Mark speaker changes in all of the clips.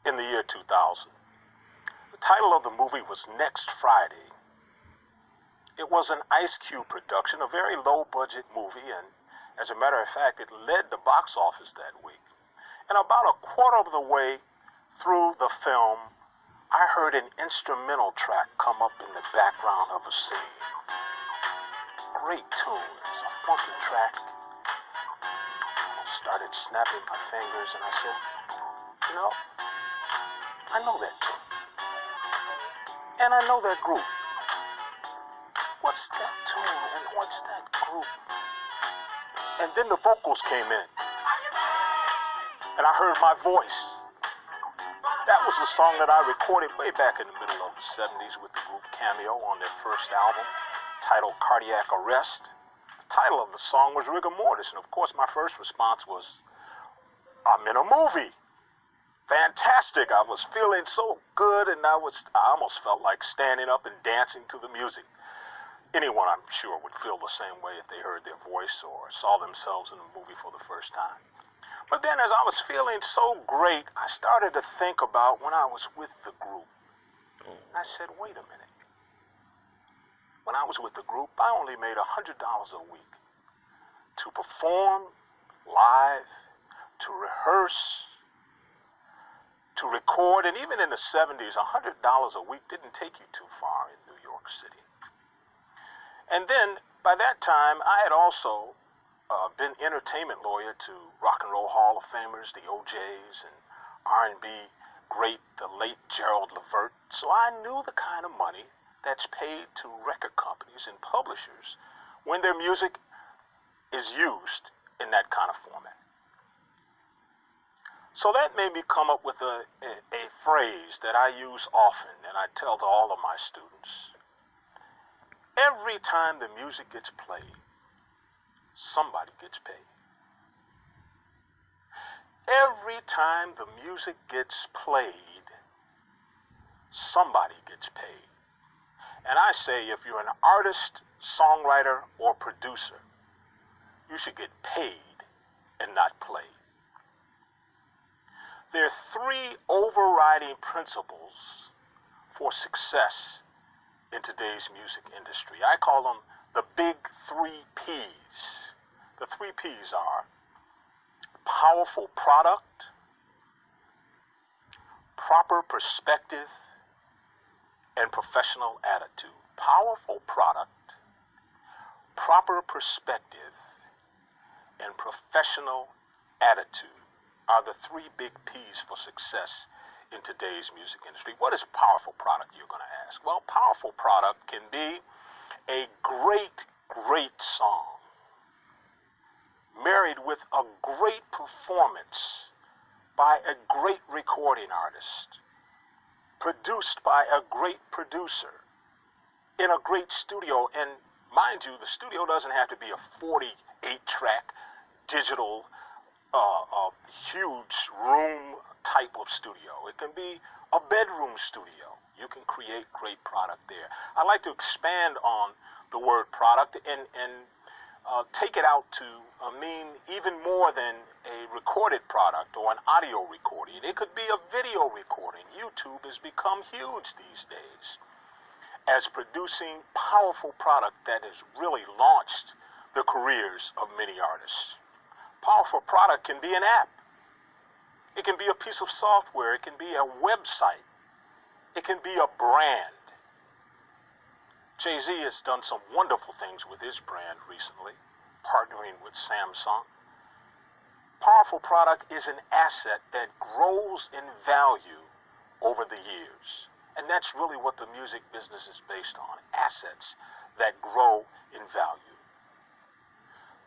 Speaker 1: in the year 2000. The title of the movie was Next Friday. It was an Ice Cube production, a very low-budget movie, and as a matter of fact, it led the box office that week. And about a quarter of the way through the film, I heard an instrumental track come up in the background of a scene. Great tune. It's a funky track. I started snapping my fingers, and I said, I know that tune. And I know that group. What's that tune and what's that group? And then the vocals came in. And I heard my voice. That was the song that I recorded way back in the middle of the 70s with the group Cameo on their first album, titled Cardiac Arrest. The title of the song was Rigor Mortis. And of course, my first response was, I'm in a movie. Fantastic. I was feeling so good, and I almost felt like standing up and dancing to the music. Anyone, I'm sure, would feel the same way if they heard their voice or saw themselves in a movie for the first time. But then as I was feeling so great, I started to think about when I was with the group. And I said, wait a minute. When I was with the group, I only made $100 a week to perform live, to rehearse, to record, and even in the 70s, $100 a week didn't take you too far in New York City. And then, by that time, I had also been entertainment lawyer to Rock and Roll Hall of Famers, the OJs, and R&B great, the late Gerald Levert. So I knew the kind of money that's paid to record companies and publishers when their music is used in that kind of format. So that made me come up with a phrase that I use often, and I tell to all of my students. Every time the music gets played, somebody gets paid. Every time the music gets played, somebody gets paid. And I say if you're an artist, songwriter, or producer, you should get paid and not played. There are three overriding principles for success in today's music industry. I call them the big 3 Ps. The 3 Ps are powerful product, proper perspective, and professional attitude. Powerful product, proper perspective, and professional attitude are the 3 big Ps for success in today's music industry. What is powerful product, you're going to ask? Well, powerful product can be a great, great song married with a great performance by a great recording artist, produced by a great producer in a great studio. And mind you, the studio doesn't have to be a 48-track digital huge room type of studio. It can be a bedroom studio. You can create great product there. I like to expand on the word product and take it out to mean even more than a recorded product or an audio recording. It could be a video recording. YouTube has become huge these days as producing powerful product that has really launched the careers of many artists. Powerful product can be an app. It can be a piece of software. It can be a website. It can be a brand. Jay-Z has done some wonderful things with his brand recently, partnering with Samsung. Powerful product is an asset that grows in value over the years. And that's really what the music business is based on, assets that grow in value.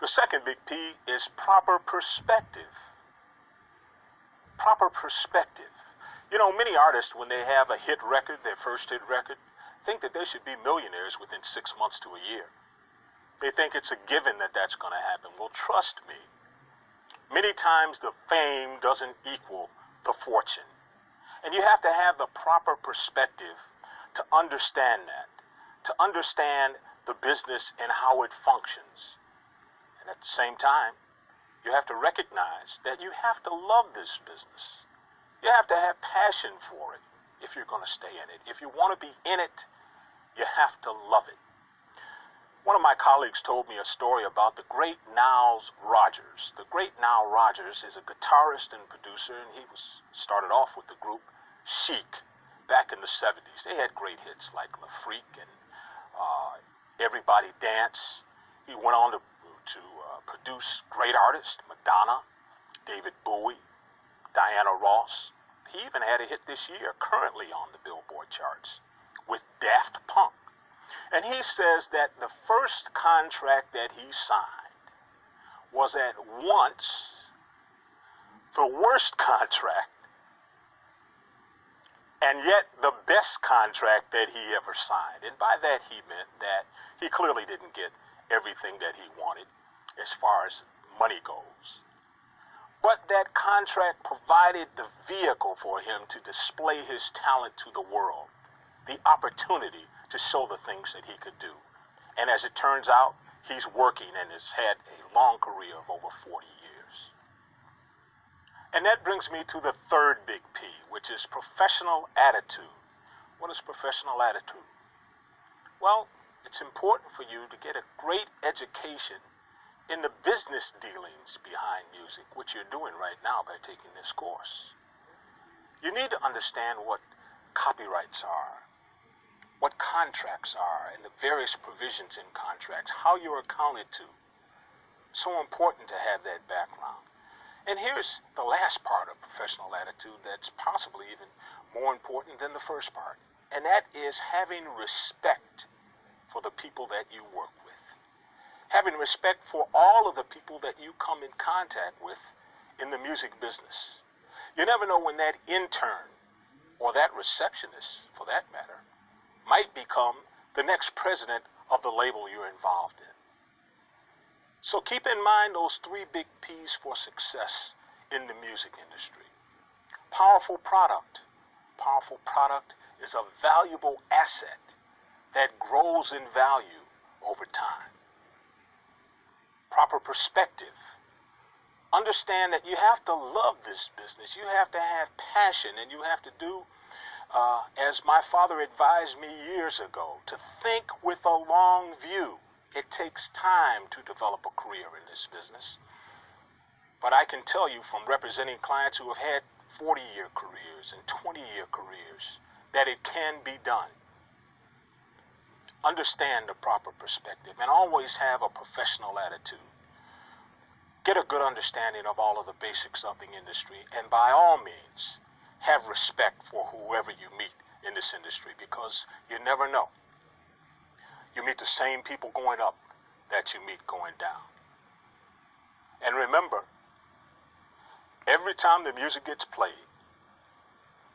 Speaker 1: The second big P is proper perspective. Proper perspective. You know, many artists, when they have a hit record, their first hit record, think that they should be millionaires within 6 months to a year. They think it's a given that that's going to happen. Well, trust me, many times the fame doesn't equal the fortune. And you have to have the proper perspective to understand that, to understand the business and how it functions. And at the same time, you have to recognize that you have to love this business. You have to have passion for it if you're going to stay in it. If you want to be in it, you have to love it. One of my colleagues told me a story about the great Niles Rodgers. The great Nile Rodgers is a guitarist and producer, and he started off with the group Chic back in the 70s. They had great hits like La Freak and Everybody Dance. He went on to produce great artists, Madonna, David Bowie, Diana Ross. He even had a hit this year, currently on the Billboard charts, with Daft Punk. And he says that the first contract that he signed was at once the worst contract and yet the best contract that he ever signed. And by that he meant that he clearly didn't get everything that he wanted as far as money goes. But that contract provided the vehicle for him to display his talent to the world, the opportunity to show the things that he could do. And as it turns out, he's working and has had a long career of over 40 years. And that brings me to the third big P, which is professional attitude. What is professional attitude? Well, it's important for you to get a great education in the business dealings behind music, which you're doing right now by taking this course. You need to understand what copyrights are, what contracts are, and the various provisions in contracts, how you're accounted to. So important to have that background. And here's the last part of professional attitude that's possibly even more important than the first part, and that is having respect for the people that you work with. Having respect for all of the people that you come in contact with in the music business. You never know when that intern, or that receptionist for that matter, might become the next president of the label you're involved in. So keep in mind those three big P's for success in the music industry. Powerful product. Powerful product is a valuable asset that grows in value over time. Proper perspective. Understand that you have to love this business. You have to have passion, and you have to do, as my father advised me years ago, to think with a long view. It takes time to develop a career in this business. But I can tell you from representing clients who have had 40-year careers and 20-year careers that it can be done. Understand the proper perspective and always have a professional attitude. Get a good understanding of all of the basics of the industry, and by all means, have respect for whoever you meet in this industry, because you never know. You meet the same people going up that you meet going down. And remember, every time the music gets played,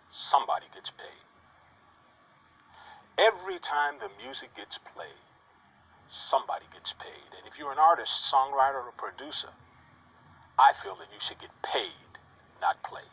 Speaker 1: somebody gets paid. Every time the music gets played, somebody gets paid. And if you're an artist, songwriter, or producer, I feel that you should get paid, not played.